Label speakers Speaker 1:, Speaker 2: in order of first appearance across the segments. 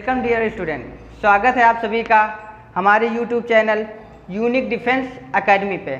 Speaker 1: Welcome dear student, स्वागत है आप सभी का हमारे YouTube channel unique defence academy पे।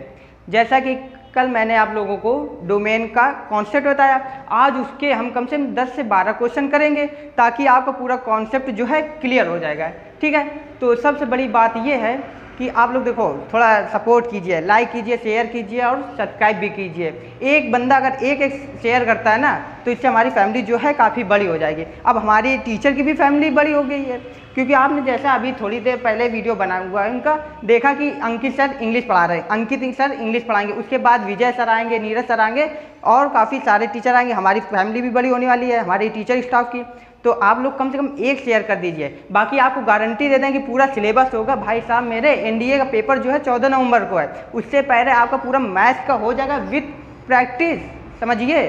Speaker 1: जैसा कि कल मैंने आप लोगों को डोमेन का कॉन्सेप्ट बताया, आज उसके हम कम से कम 10 से 12 क्वेश्चन करेंगे ताकि आपका पूरा कॉन्सेप्ट जो है क्लियर हो जाएगा। ठीक है, तो सबसे बड़ी बात ये है कि आप लोग देखो थोड़ा सपोर्ट कीजिए, लाइक कीजिए, शेयर कीजिए और सब्सक्राइब भी कीजिए। एक बंदा अगर एक शेयर करता है ना तो इससे हमारी फैमिली जो है काफ़ी बड़ी हो जाएगी। अब हमारी टीचर की भी फैमिली बड़ी हो गई है, क्योंकि आपने जैसा अभी थोड़ी देर पहले वीडियो बना हुआ है उनका देखा कि अंकित सर इंग्लिश पढ़ा रहे हैं, अंकित सर इंग्लिश पढ़ाएंगे, उसके बाद विजय सर आएंगे, नीरज सर आएंगे और काफ़ी सारे टीचर आएंगे। हमारी फैमिली भी बड़ी होने वाली है, हमारी टीचर स्टाफ की। तो आप लोग कम से कम एक शेयर कर दीजिए, बाकी आपको गारंटी दे दें कि पूरा सिलेबस होगा। भाई साहब मेरे एनडीए का पेपर जो है 14 नवंबर को है, उससे पहले आपका पूरा मैथ्स का हो जाएगा विथ प्रैक्टिस, समझिए।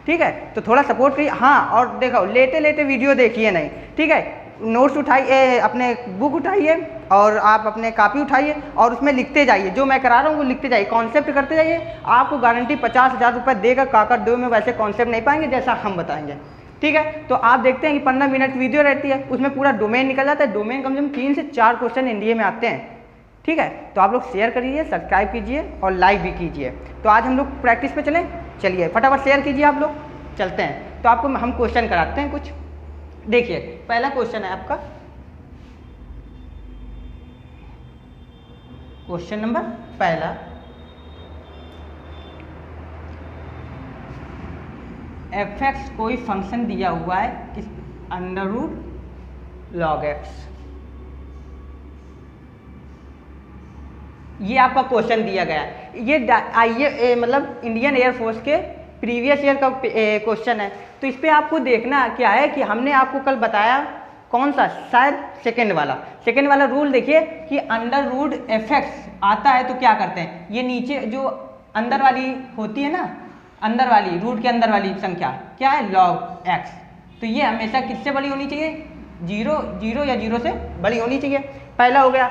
Speaker 1: ठीक है, तो थोड़ा सपोर्ट करिए। हाँ, और देखो लेटे लेटे वीडियो देखिए नहीं, ठीक है। नोट्स उठाइए, अपने बुक उठाइए और आप अपने कापी उठाइए और उसमें लिखते जाइए, जो मैं करा रहा हूँ वो लिखते जाइए, कॉन्सेप्ट करते जाइए। आपको गारंटी 50,000 रुपये देगा काकर दो में वैसे कॉन्सेप्ट नहीं पाएंगे जैसा हम बताएंगे। ठीक है, तो आप देखते हैं कि 15 मिनट वीडियो रहती है, उसमें पूरा डोमेन निकल जाता है। डोमेन कम से कम 3 से 4 क्वेश्चन एनडीए में आते हैं। ठीक है, तो आप लोग शेयर करिए, सब्सक्राइब कीजिए और लाइक भी कीजिए। तो आज हम लोग प्रैक्टिस पे चलें, चलिए फटाफट शेयर कीजिए आप लोग, चलते हैं। तो आपको हम क्वेश्चन कराते हैं कुछ। देखिए पहला क्वेश्चन है आपका, क्वेश्चन नंबर पहला, एफ एक्स कोई फंक्शन दिया हुआ है किस अंडर रूट लॉग एक्स। ये आपका क्वेश्चन दिया गया है। ये आइए मतलब इंडियन एयरफोर्स के प्रीवियस ईयर का क्वेश्चन है। तो इस पर आपको देखना क्या है कि हमने आपको कल बताया कौन सा, शायद सेकेंड वाला रूल देखिए कि अंडर रूट एफ एक्स आता है तो क्या करते हैं, ये नीचे जो अंदर वाली होती है ना, अंदर वाली रूट के अंदर वाली संख्या क्या है, लॉग एक्स। तो ये हमेशा किससे बड़ी होनी चाहिए, 0 या 0 से बड़ी होनी चाहिए। पहला हो गया।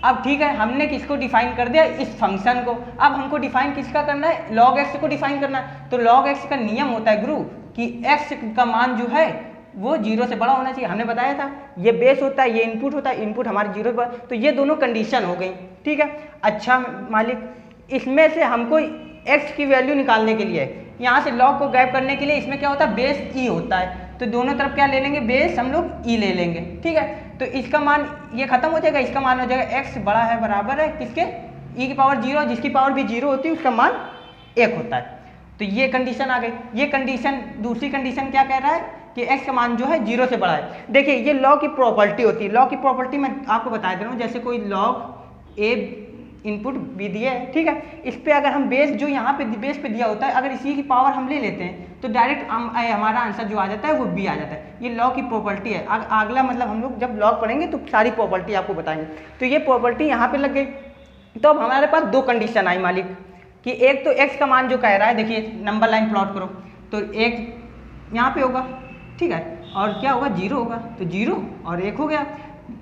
Speaker 1: अब ठीक है, हमने किसको डिफाइन कर दिया, इस फंक्शन को। अब हमको डिफाइन किसका करना है, लॉग एक्स को डिफाइन करना है। तो लॉग एक्स का नियम होता है गुरु कि एक्स का मान जो है वो 0 से बड़ा होना चाहिए। हमने बताया था ये बेस होता है, ये इनपुट होता है, इनपुट हमारे 0 पर। तो ये दोनों कंडीशन हो गई। ठीक है, अच्छा मालिक, इसमें से हमको एक्स की वैल्यू निकालने के लिए, यहाँ से लॉग को गैप करने के लिए इसमें क्या होता है, बेस ई होता है। तो दोनों तरफ क्या ले लेंगे, बेस हम लोग ई ले लेंगे। ठीक है, तो इसका मान ये खत्म हो जाएगा, इसका मान हो जाएगा एक्स बड़ा है बराबर है किसके, ई की पावर 0, जिसकी पावर भी 0 होती है उसका मान 1 होता है। तो ये कंडीशन आ गई। ये कंडीशन, दूसरी कंडीशन क्या कह रहा है कि एक्स का मान जो है 0 से बड़ा है। देखिए ये लॉग की प्रॉपर्टी होती है। लॉग की प्रॉपर्टी मैं आपको बता दे रहा हूँ, जैसे कोई लॉग ए इनपुट बी दिया है, ठीक है, इस पे अगर हम बेस जो यहाँ पे बेस पे दिया होता है, अगर इसी की पावर हम ले लेते हैं तो डायरेक्ट हमारा आंसर जो आ जाता है वो बी आ जाता है। ये लॉग की प्रॉपर्टी है। अगला मतलब हम लोग जब लॉग पढ़ेंगे तो सारी प्रॉपर्टी आपको बताएंगे। तो ये प्रॉपर्टी यहाँ पे लग गई। तो अब हमारे पास दो कंडीशन आई मालिक कि एक तो एक्स का मान जो कह रहा है, देखिए नंबर लाइन प्लॉट करो तो एक यहाँ पे होगा, ठीक है, और क्या होगा, 0 होगा। तो 0 और 1 हो गया।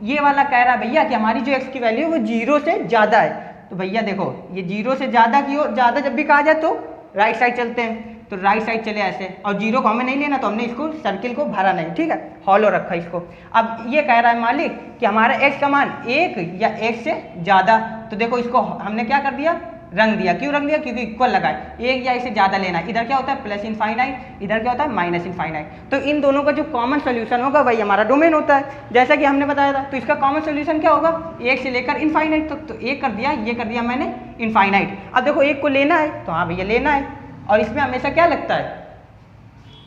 Speaker 1: ये वाला कह रहा है भैया कि हमारी जो एक्स की वैल्यू है वो 0 से ज़्यादा है। तो भैया देखो ये 0 से ज़्यादा की ओर, ज़्यादा जब भी कहा जाए तो राइट साइड चलते हैं। तो राइट साइड चले ऐसे, और 0 को हमें नहीं लेना तो हमने इसको सर्किल को भरा नहीं, ठीक है, हॉलो रखा इसको। अब ये कह रहा है मालिक कि हमारा एक्स का मान 1 या 1 से ज़्यादा। तो देखो इसको हमने क्या कर दिया, रंग दिया। क्यों रंग दिया, क्योंकि इक्वल लगाए, 1 या 1 से ज़्यादा लेना है। इधर क्या होता है प्लस इनफाइनाइट, इधर क्या होता है माइनस इनफाइनाइट। तो इन दोनों का जो कॉमन सोल्यूशन होगा वही हमारा डोमेन होता है, जैसा कि हमने बताया था। तो इसका कॉमन सोल्यूशन क्या होगा, 1 से लेकर इनफाइनाइट तक। तो 1 कर दिया, ये कर दिया मैंने इनफाइनाइट। अब देखो 1 को लेना है तो हाँ भैया लेना है, और इसमें हमेशा क्या लगता है,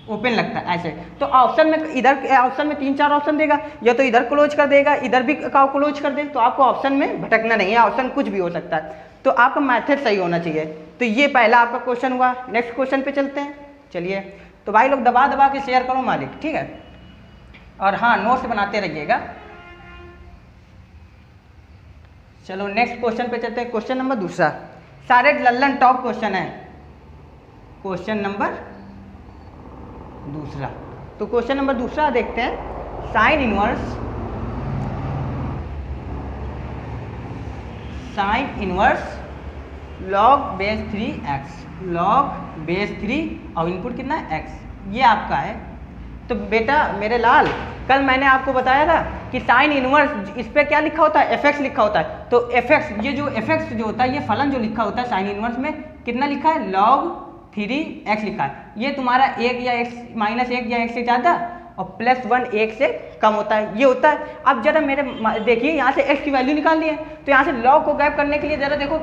Speaker 1: ओपन लगता है ऐसे। तो ऑप्शन में, इधर ऑप्शन में 3-4 ऑप्शन देगा, या तो इधर क्लोज कर देगा, इधर भी क्लोज कर दे। तो आपको ऑप्शन में भटकना नहीं है, ऑप्शन कुछ भी हो सकता है। तो आपका मेथड सही होना चाहिए। तो ये पहला आपका क्वेश्चन हुआ। नेक्स्ट क्वेश्चन पे चलते हैं, चलिए। तो भाई लोग दबा दबा के शेयर करो मालिक, ठीक है, और हाँ नोट्स बनाते रहिएगा। चलो नेक्स्ट क्वेश्चन पे चलते हैं। क्वेश्चन नंबर दूसरा, सारे लल्लन टॉप क्वेश्चन है। क्वेश्चन नंबर दूसरा, तो क्वेश्चन नंबर दूसरा देखते हैं। Sine inverse log base 3x, log base 3 और इनपुट कितना है x, ये आपका है। तो बेटा मेरे लाल कल मैंने आपको बताया था कि साइन इनवर्स इस पर क्या लिखा होता है, एफ लिखा होता है। तो एफ ये जो एफ जो होता है, ये फलन जो लिखा होता है साइन इनवर्स में कितना लिखा है, log 3x लिखा है। ये तुम्हारा 1 या x -1 या 1 से ज़्यादा और +1 1 से कम होता है, ये होता है। अब जरा मेरे देखिए यहाँ से x की वैल्यू निकाल ली है, तो यहाँ से log को गैप करने के लिए जरा देखो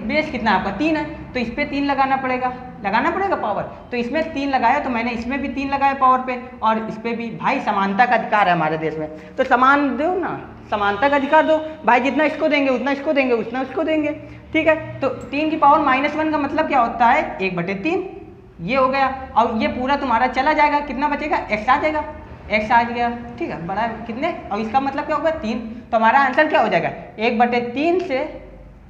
Speaker 1: बेस कितना है आपका 3 है, तो इस पर 3 लगाना पड़ेगा पावर। तो इसमें 3 लगाया, तो मैंने इसमें भी 3 लगाया पावर पे, और इस पर भी। भाई समानता का अधिकार है हमारे देश में, तो समान दो ना, समानता का अधिकार दो भाई। जितना इसको देंगे उतना इसको देंगे, उतना उसको देंगे, ठीक है। तो 3 की पावर -1 का मतलब क्या होता है, 1/3, ये हो गया। और ये पूरा तुम्हारा चला जाएगा, कितना बचेगा, x आ जाएगा, x आ गया, ठीक है। बड़ा कितने, और इसका मतलब क्या होगा, 3। तो हमारा आंसर क्या हो जाएगा, 1/3 से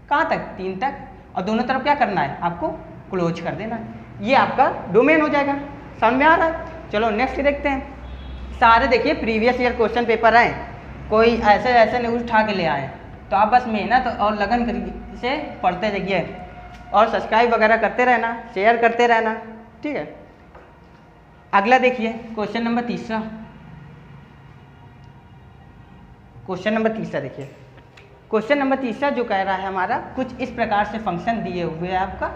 Speaker 1: कहाँ तक, 3 तक, और दोनों तरफ क्या करना है, आपको क्लोज कर देना। ये आपका डोमेन हो जाएगा। समझ में आ रहा है। चलो नेक्स्ट देखते हैं। सारे देखिए प्रीवियस ईयर क्वेश्चन पेपर आए, कोई ऐसे न्यूज़ उठा के ले आए, तो आप बस मेहनत और लगन से पढ़ते जाइए, और सब्सक्राइब वगैरह करते रहना, शेयर करते रहना, ठीक है। अगला देखिए क्वेश्चन नंबर तीसरा। देखिए क्वेश्चन नंबर तीसरा जो कह रहा है हमारा, कुछ इस प्रकार से फंक्शन दिए हुए है आपका,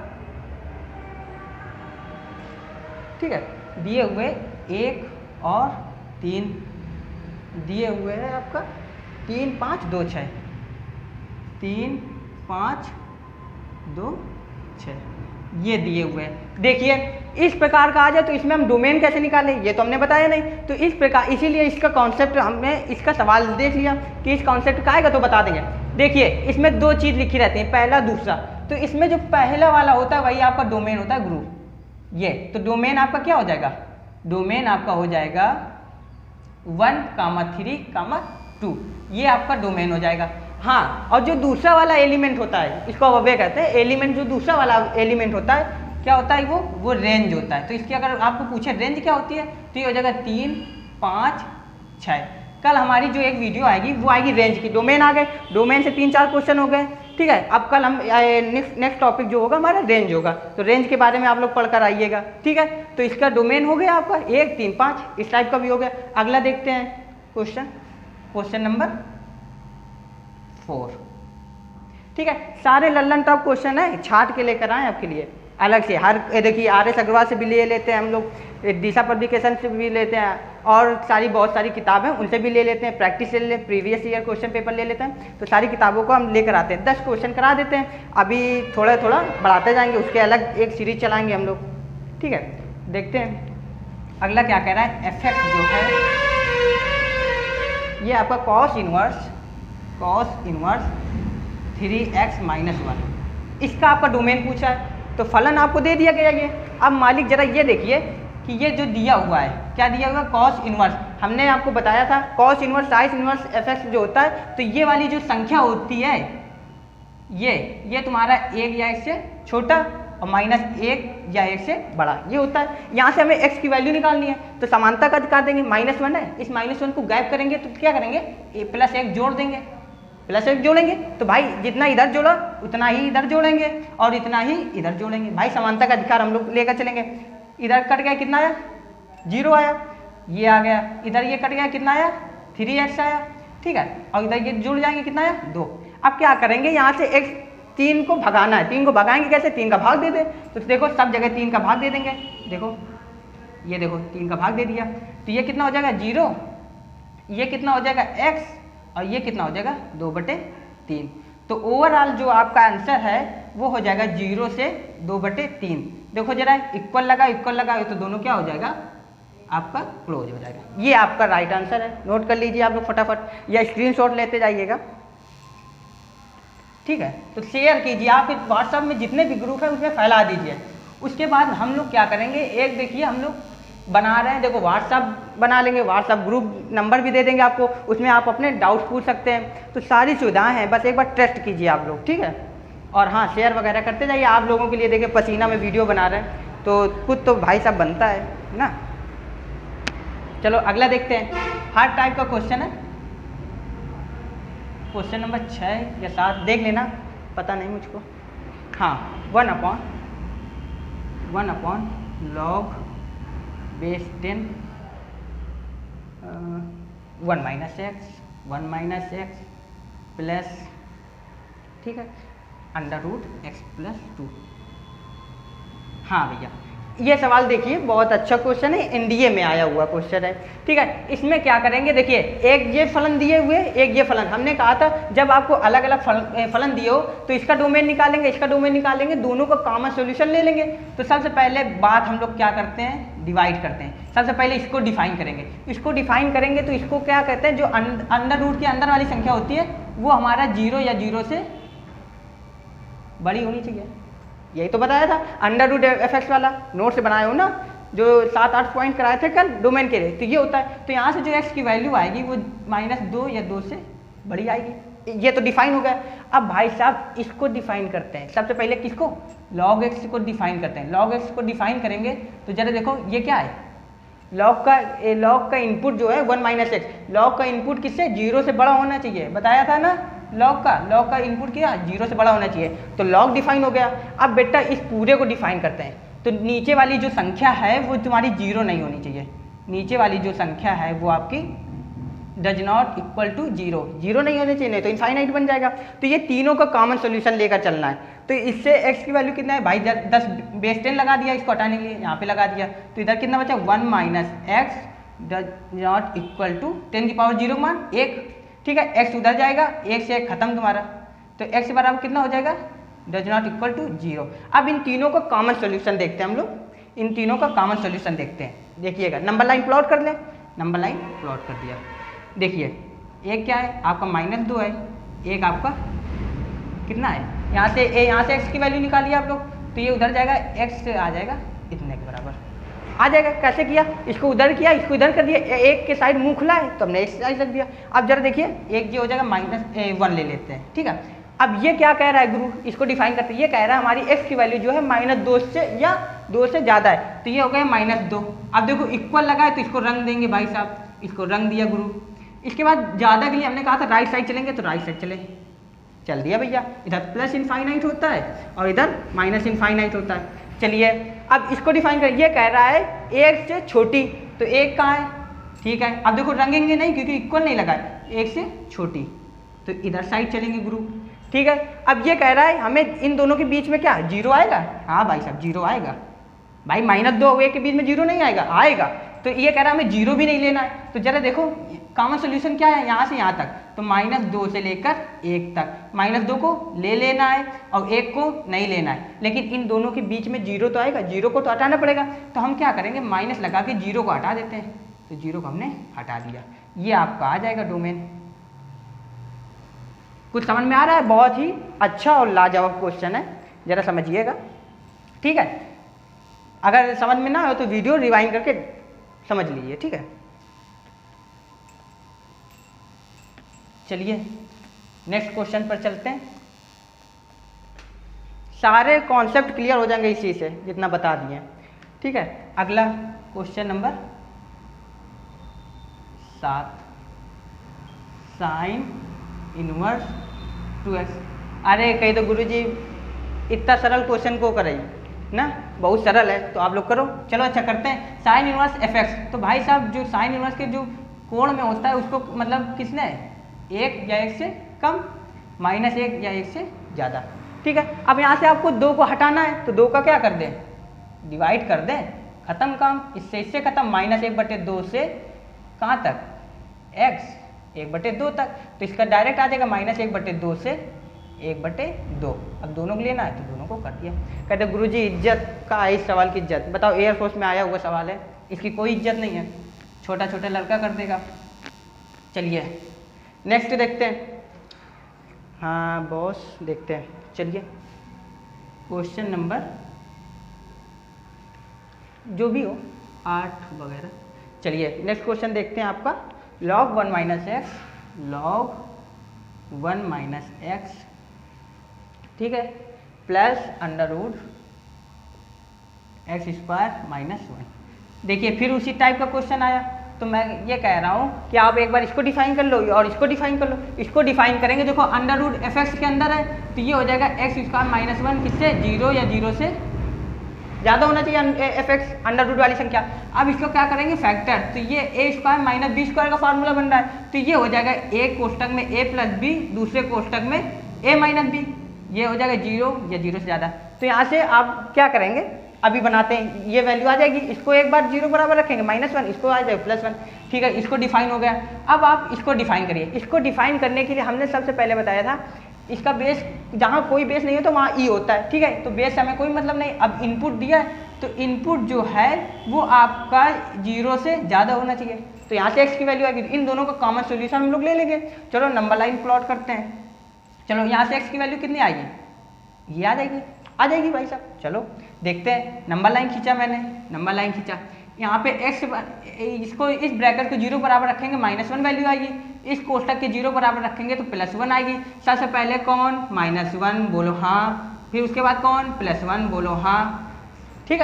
Speaker 1: ठीक है। दिए हुए 1 और 3 दिए हुए है आपका, 3 5 2 6, 3 5 2 6, ये दिए हुए हैं। देखिए इस प्रकार का आ जाए तो इसमें हम डोमेन कैसे निकालें, ये तो हमने बताया नहीं। तो इस प्रकार, इसीलिए इसका कॉन्सेप्ट हमने इसका सवाल देख लिया कि इस कॉन्सेप्ट का आएगा तो बता देंगे। देखिए इसमें 2 चीज़ लिखी रहती हैं, पहला दूसरा। तो इसमें जो पहला वाला होता है वही आपका डोमेन होता है, ग्रुप। ये तो डोमेन आपका क्या हो जाएगा, डोमेन आपका हो जाएगा 1, 3, 2, ये आपका डोमेन हो जाएगा। हाँ, और जो दूसरा वाला एलिमेंट होता है, इसको अवे कहते हैं एलिमेंट, जो दूसरा वाला एलिमेंट होता है क्या होता है, वो रेंज होता है। तो इसकी अगर आपको पूछे रेंज क्या होती है, तो ये हो जाएगा 3 5 6। कल हमारी जो एक वीडियो आएगी वो आएगी रेंज की। डोमेन आ गए, डोमेन से 3 4 क्वेश्चन हो गए, ठीक है। अब कल हम नेक्स्ट टॉपिक जो होगा हमारा रेंज होगा, तो रेंज के बारे में आप लोग पढ़कर आइएगा, ठीक है। तो इसका डोमेन हो गया आपका 1 3 5, इस टाइप का भी हो गया। अगला देखते हैं क्वेश्चन नंबर 4, ठीक है। सारे लल्लन टॉप क्वेश्चन है, छाट के लेकर आए आपके लिए अलग से। हर देखिए RS अग्रवाल से भी ले लेते हैं हम लोग, दिशा पब्लिकेशन से भी लेते हैं, और बहुत सारी किताबें उनसे भी ले लेते हैं, प्रैक्टिस ले लेते हैं, प्रीवियस ईयर क्वेश्चन पेपर ले लेते हैं। तो सारी किताबों को हम लेकर आते हैं, 10 क्वेश्चन करा देते हैं। अभी थोड़ा थोड़ा बढ़ाते जाएंगे, उसके अलग एक सीरीज चलाएंगे हम लोग, ठीक है। देखते हैं अगला क्या कह रहा है। एफ जो है ये आपका कॉस इनवर्स 3x - 1, इसका आपका डोमेन पूछा है, तो फलन आपको दे दिया गया ये। अब मालिक जरा ये देखिए कि ये जो दिया हुआ है, क्या दिया हुआ है, कॉस इनवर्स। हमने आपको बताया था कॉस इनवर्स साइस इनवर्स एफ जो होता है, तो ये वाली जो संख्या होती है, ये तुम्हारा 1 या 1 से छोटा और -1 या 1 से बड़ा, ये होता है। यहाँ से हमें x की वैल्यू निकालनी है, तो समानता का अधिकार देंगे, -1 है, इस -1 को गायब करेंगे तो क्या करेंगे, +1 जोड़ देंगे, +1 जोड़ेंगे। तो भाई जितना इधर जोड़ा उतना ही इधर जोड़ेंगे, और इतना ही इधर जोड़ेंगे। भाई समानता का अधिकार हम लोग लेकर चलेंगे। इधर कट गया, कितना आया, 0 आया, ये आ गया। इधर ये कट गया, कितना आया, 3x आया, ठीक है। और इधर ये जुड़ जाएंगे, कितना आया, 2। अब क्या करेंगे, यहाँ से x 3 को भगाना है। 3 को भगाएंगे कैसे, 3 का भाग दे दे। तो देखो सब जगह 3 का भाग दे देंगे, देखो ये देखो 3 का भाग दे दिया, तो ये कितना हो जाएगा, 0, ये कितना हो जाएगा x, और ये कितना हो जाएगा 2/3। तो ओवरऑल जो आपका आंसर है वो हो जाएगा 0 से 2/3। देखो जरा इक्वल लगा तो दोनों क्या हो जाएगा, आपका क्लोज हो जाएगा। ये आपका राइट आंसर है, नोट कर लीजिए आप लोग फटाफट, या स्क्रीनशॉट लेते जाइएगा, ठीक है। तो शेयर कीजिए, आप व्हाट्सएप में जितने भी ग्रुप है उसमें फैला दीजिए। उसके बाद हम लोग क्या करेंगे, एक देखिए हम लोग बना रहे हैं, देखो व्हाट्सएप बना लेंगे, व्हाट्सएप ग्रुप नंबर भी दे देंगे आपको, उसमें आप अपने डाउट्स पूछ सकते हैं। तो सारी सुविधाएं हैं, बस एक बार टेस्ट कीजिए आप लोग, ठीक है। और हाँ, शेयर वगैरह करते जाइए। आप लोगों के लिए देखिए पसीना में वीडियो बना रहे हैं, तो कुछ तो भाई साहब बनता है ना। चलो अगला देखते हैं। हर टाइप का क्वेश्चन है, क्वेश्चन नंबर 6 या 7 देख लेना, पता नहीं मुझको। हाँ, 1/log base 10 1 minus x plus, ठीक है, अंडर रूट एक्स प्लस 2। हाँ भैया, ये सवाल देखिए बहुत अच्छा क्वेश्चन है, एनडीए में आया हुआ क्वेश्चन है, ठीक है। इसमें क्या करेंगे, देखिए एक ये फलन दिए हुए, एक ये फलन। हमने कहा था जब आपको अलग अलग फलन दिए हो तो इसका डोमेन निकालेंगे, इसका डोमेन निकालेंगे, दोनों का कॉमन सॉल्यूशन ले लेंगे। तो सबसे पहले बात हम लोग क्या करते हैं, डिवाइड करते हैं। सबसे पहले इसको डिफाइन करेंगे, इसको डिफाइन करेंगे तो इसको क्या कहते हैं, जो अंडर रूट के अंदर वाली संख्या होती है वो हमारा 0 या 0 से बड़ी होनी चाहिए। यही तो बताया था अंडर रूट एफ एक्स वाला, नोट से बनाए हो ना, जो 7-8 पॉइंट कराए थे कल डोमेन के लिए। तो ये होता है, तो यहाँ से जो एक्स की वैल्यू आएगी वो -2 या 2 से बड़ी आएगी। ये तो डिफाइन हो गया। अब भाई साहब इसको डिफाइन करते हैं। सबसे पहले किसको, log x को डिफाइन करते हैं। log x को डिफाइन करेंगे तो जरा देखो ये क्या है, log का इनपुट जो है 1 माइनस एक्स, log का इनपुट किससे, 0 से बड़ा होना चाहिए, बताया था ना। log का इनपुट क्या, 0 से बड़ा होना चाहिए, तो log डिफाइन हो गया। अब बेटा इस पूरे को डिफाइन करते हैं, तो नीचे वाली जो संख्या है वो तुम्हारी 0 नहीं होनी चाहिए। नीचे वाली जो संख्या है वो आपकी डज नॉट इक्वल टू 0 नहीं होनी चाहिए, नहीं तो इनफाइनाइट बन जाएगा। तो ये तीनों का कॉमन सोल्यूशन लेकर चलना है। तो इससे x की वैल्यू कितना है भाई, 10 बेस 10 लगा दिया, इसको हटाने के लिए यहाँ पे लगा दिया, तो इधर कितना बचा, 1 minus x does not equal to 10 की पावर 0 मान 1, ठीक है। x उधर जाएगा, 1 से 1 खत्म तुम्हारा, तो x के बराबर कितना हो जाएगा, डज नॉट इक्वल टू 0। अब इन तीनों का कॉमन सोल्यूशन देखते हैं हम लोग, इन तीनों का कॉमन सोल्यूशन देखते हैं। देखिएगा नंबर लाइन प्लॉट कर ले, नंबर लाइन प्लॉट कर दिया। देखिए एक क्या है आपका -2 है, एक आपका कितना है, यहाँ से x की वैल्यू निकालिए आप लोग, तो ये उधर जाएगा, x आ जाएगा इतने के बराबर आ जाएगा। कैसे किया, इसको उधर किया, इसको इधर कर दिया, एक के साइड मुंह खुला है तो हमने एक साइड रख दिया। अब जरा देखिए एक ये हो जाएगा -1 ले लेते हैं, ठीक है। अब ये क्या कह रहा है गुरु, इसको डिफाइन करते हैं, ये कह रहा है हमारी x की वैल्यू जो है -2 से या 2 से ज़्यादा है, तो ये हो गया -2। अब देखो इक्वल लगा है तो इसको रंग देंगे भाई साहब, इसको रंग दिया गुरु। इसके बाद ज़्यादा के लिए हमने कहा था राइट साइड चलेंगे, तो राइट साइड चल दिया भैया। इधर प्लस इनफाइनाइट होता है और इधर माइनस इनफाइनाइट होता है। चलिए अब इसको डिफाइन कर, ये कह रहा है 1 से छोटी, तो 1 कहाँ है, ठीक है। अब देखो रंगेंगे नहीं क्योंकि इक्वल नहीं लगा है, 1 से छोटी, तो इधर साइड चलेंगे गुरु, ठीक है। अब ये कह रहा है हमें इन दोनों के बीच में क्या 0 आएगा, हाँ भाई साहब 0 आएगा भाई, -2 और 1 के बीच में 0 नहीं आएगा। तो ये कह रहा है हमें 0 भी नहीं लेना है, तो जरा देखो कॉमन सोल्यूशन क्या है, यहाँ से यहाँ तक, तो -2 से लेकर 1 तक, -2 को ले लेना है और 1 को नहीं लेना है, लेकिन इन दोनों के बीच में 0 तो आएगा, 0 को तो हटाना पड़ेगा, तो हम क्या करेंगे माइनस लगा के 0 को हटा देते हैं, तो 0 को हमने हटा दिया। ये आपका आ जाएगा डोमेन। कुछ समझ में आ रहा है, बहुत ही अच्छा और लाजवाब क्वेश्चन है, जरा समझिएगा, ठीक है। अगर समझ में ना हो तो वीडियो रिवाइंड करके समझ लीजिए, ठीक है। चलिए नेक्स्ट क्वेश्चन पर चलते हैं। सारे कॉन्सेप्ट क्लियर हो जाएंगे इसी से जितना बता दिए, ठीक है। अगला question number 7, sine inverse 2x। अरे कहीं तो गुरुजी इतना सरल क्वेश्चन को कराइए ना, बहुत सरल है, तो आप लोग करो। चलो अच्छा करते हैं, साइन इनवर्स fx। तो भाई साहब जो साइन इनवर्स के जो कोण में होता है उसको मतलब किसने, 1 या 1 से कम, -1 या 1 से ज़्यादा, ठीक है। अब यहाँ से आपको 2 को हटाना है, तो 2 का क्या कर दें, डिवाइड कर दें, खत्म काम, इससे खत्म, -1/2 से कहाँ तक, x 1/2 तक, तो इसका डायरेक्ट आ जाएगा -1/2 से 1/2। अब दोनों को लेना है तो दोनों को कर दिया। कहते गुरुजी इज्जत का है इस सवाल की इज्जत, बताओ एयरफोर्स में आया हुआ सवाल है, इसकी कोई इज्जत नहीं है, छोटा छोटा लड़का कर देगा। चलिए नेक्स्ट देखते हैं, हाँ बॉस देखते हैं। चलिए क्वेश्चन नंबर जो भी हो 8 वगैरह। चलिए नेक्स्ट क्वेश्चन देखते हैं आपका, log 1 minus x, log 1 minus x, ठीक है, प्लस √(x² -1। देखिए फिर उसी टाइप का क्वेश्चन आया, तो मैं ये कह रहा हूँ कि आप एक बार इसको डिफाइन कर लो और इसको डिफाइन कर लो। इसको डिफाइन करेंगे, देखो √f(x) के अंदर है, तो ये हो जाएगा x² -1 किससे, 0 या 0 से ज़्यादा होना चाहिए एफ एक्स अंडर रूट वाली संख्या। अब इसको क्या करेंगे फैक्टर, तो ये ए स्क्वायर माइनस बी स्क्वायर का फार्मूला बन रहा है, तो ये हो जाएगा एक कोष्टक में ए प्लस बी, दूसरे कोष्टक में ए माइनस बी, ये हो जाएगा 0 या 0 से ज़्यादा। तो यहाँ से आप क्या करेंगे, अभी बनाते हैं, ये वैल्यू आ जाएगी, इसको एक बार 0 बराबर रखेंगे -1, इसको आ जाएगा +1, ठीक है, इसको डिफाइन हो गया। अब आप इसको डिफाइन करिए। इसको डिफाइन करने के लिए हमने सबसे पहले बताया था इसका बेस, जहाँ कोई बेस नहीं है तो वहाँ ई होता है, ठीक है, तो बेस हमें कोई मतलब नहीं। अब इनपुट दिया है तो इनपुट जो है वो आपका 0 से ज़्यादा होना चाहिए, तो यहाँ से x की वैल्यू आएगी, इन दोनों का कॉमन सोल्यूशन हम लोग ले लेंगे। चलो नंबर लाइन प्लॉट करते हैं। चलो यहाँ से x की वैल्यू कितनी आएगी, ये आ जाएगी भाई साहब। चलो देखते हैं, नंबर लाइन खींचा मैंने, नंबर लाइन खींचा, यहाँ पे x, इसको इस ब्रैकेट को 0 बराबर रखेंगे -1 वैल्यू आएगी, इस कोष्टक के 0 बराबर रखेंगे तो +1 आएगी। सबसे पहले कौन, -1 बोलो हाँ, फिर उसके बाद कौन, +1 बोलो हाँ, ठीक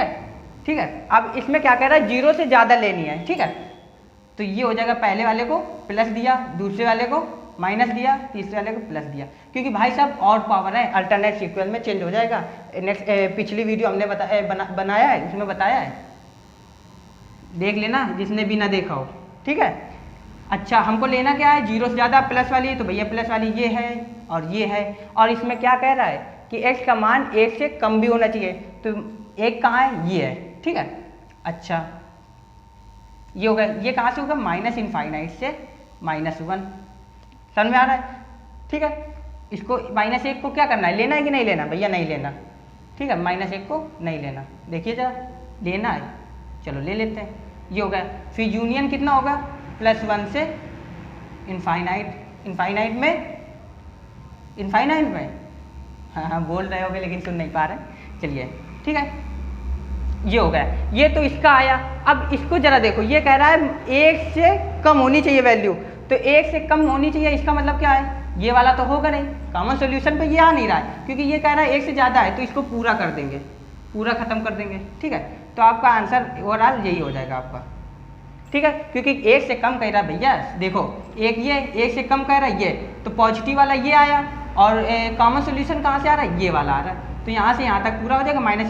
Speaker 1: है। अब इसमें क्या कह रहा है, 0 से ज़्यादा लेनी है, ठीक है, तो ये हो जाएगा, पहले वाले को प्लस दिया, दूसरे वाले को माइनस दिया, तीसरे वाले को प्लस दिया, क्योंकि भाई साहब और पावर है, अल्टरनेट सीक्वेंस में चेंज हो जाएगा। नेक्स्ट पिछली वीडियो हमने बनाया है, उसमें बताया है, देख लेना जिसने भी ना देखा हो, ठीक है। अच्छा, हमको लेना क्या है, 0 से ज़्यादा प्लस वाली, तो भैया प्लस वाली ये है और ये है, और इसमें क्या कह रहा है कि x का मान 1 से कम भी होना चाहिए, तो 1 कहाँ है, ये है, ठीक है। अच्छा, ये होगा, ये कहाँ से होगा, -∞ से -1, समझ में आ रहा है, ठीक है। इसको -1 को क्या करना है, लेना है कि नहीं लेना, भैया नहीं लेना, ठीक है, -1 को नहीं लेना, देखिए जरा, लेना है, चलो ले लेते हैं, ये हो गया। फिर यूनियन कितना होगा, +1 से इनफाइनाइट में, हाँ बोल रहे होगे लेकिन सुन नहीं पा रहे, चलिए ठीक है, ये हो गया, ये तो इसका आया। अब इसको जरा देखो, ये कह रहा है 1 से कम होनी चाहिए वैल्यू, तो 1 से कम होनी चाहिए, इसका मतलब क्या है, ये वाला तो होगा नहीं, कॉमन सोल्यूशन पे ये आ नहीं रहा है, क्योंकि ये कह रहा है 1 से ज़्यादा है, तो इसको पूरा कर देंगे, पूरा खत्म कर देंगे, ठीक है। तो आपका आंसर ओवरऑल यही हो जाएगा आपका, ठीक है, क्योंकि 1 से कम कह रहा है भैया, देखो एक ये 1 से कम कह रहा है ये, तो पॉजिटिव वाला ये आया, और कॉमन सोल्यूशन कहाँ से आ रहा है, ये वाला आ रहा है, तो यहाँ से यहाँ तक पूरा हो जाएगा, -∞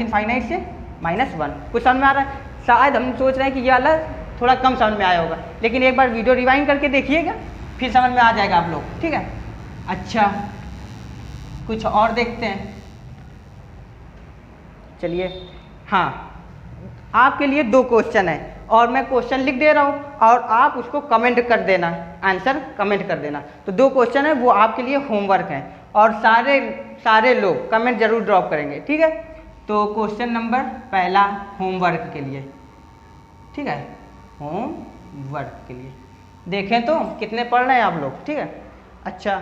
Speaker 1: से -1। कुछ समझ में आ रहा है, शायद हम सोच रहे हैं कि ये वाला थोड़ा कम समझ में आया होगा, लेकिन एक बार वीडियो रिवाइंड करके देखिएगा, फिर समझ में आ जाएगा आप लोग, ठीक है। अच्छा, कुछ और देखते हैं, चलिए, हाँ, आपके लिए 2 क्वेश्चन है, और मैं क्वेश्चन लिख दे रहा हूँ और आप उसको कमेंट कर देना, आंसर कमेंट कर देना। तो 2 क्वेश्चन है, वो आपके लिए होमवर्क है, और सारे लोग कमेंट जरूर ड्रॉप करेंगे, ठीक है। तो क्वेश्चन नंबर पहला होमवर्क के लिए, ठीक है, होमवर्क के लिए देखें तो कितने पढ़ रहे हैं आप लोग, ठीक है। अच्छा,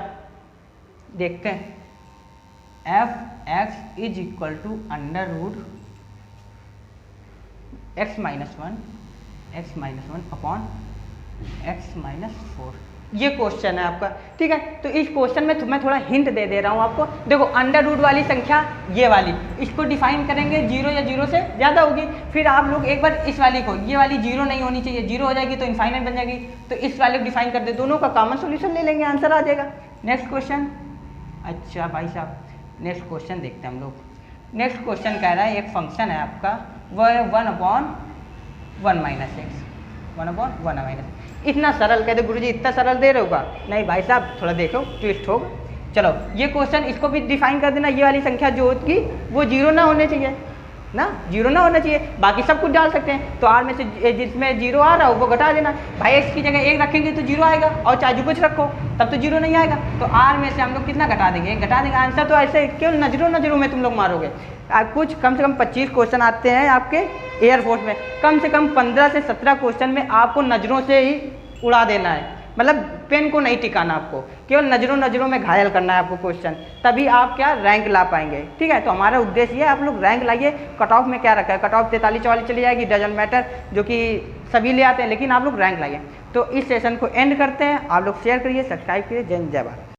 Speaker 1: देखते हैं, f(x) is equal to √ x - 1 upon x - 4, ये क्वेश्चन है आपका, ठीक है। तो इस क्वेश्चन में मैं थोड़ा हिंट दे रहा हूँ आपको, देखो √ वाली संख्या ये वाली, इसको डिफाइन करेंगे 0 या 0 से ज़्यादा होगी, फिर आप लोग एक बार इस वाली को, ये वाली 0 नहीं होनी चाहिए, 0 हो जाएगी तो इनफाइनाइट बन जाएगी, तो इस वाले को डिफाइन कर दे, दोनों का कॉमन सोल्यूशन ले लेंगे, आंसर आ जाएगा। नेक्स्ट क्वेश्चन, अच्छा भाई साहब, नेक्स्ट क्वेश्चन देखते हैं हम लोग। नेक्स्ट क्वेश्चन कह रहा है, एक फंक्शन है आपका, वह है 1/(1 - x), इतना सरल कहते गुरुजी, इतना सरल दे रहे होगा, नहीं भाई साहब, थोड़ा देखो ट्विस्ट होगा। चलो ये क्वेश्चन, इसको भी डिफाइन कर देना, ये वाली संख्या जो होगी वो 0 ना होने चाहिए ना, 0 ना होना चाहिए, बाकी सब कुछ डाल सकते हैं, तो R में से जिसमें 0 आ रहा हो वो घटा देना, भाई x की जगह 1 रखेंगे तो 0 आएगा, और चाहे जो कुछ रखो तब तो 0 नहीं आएगा, तो R में से हम लोग कितना घटा देंगे, घटा देंगे। आंसर तो ऐसे क्यों नजरों में तुम लोग मारोगे, कुछ कम से कम 25 क्वेश्चन आते हैं आपके एयरफोर्स में, कम से कम 15 से 17 क्वेश्चन में आपको नज़रों से ही उड़ा देना है, मतलब पेन को नहीं टिकाना, आपको केवल नज़रों में घायल करना है आपको क्वेश्चन, तभी आप क्या रैंक ला पाएंगे, ठीक है। तो हमारा उद्देश्य है आप लोग रैंक लाइए। कट ऑफ में क्या रखा है, कट ऑफ 43-44 चली जाएगी, डजंट मैटर, जो कि सभी ले आते हैं, लेकिन आप लोग रैंक लाइए। तो इस सेशन को एंड करते हैं, आप लोग शेयर करिए, सब्सक्राइब करिए, जय हिंद, जय भारत।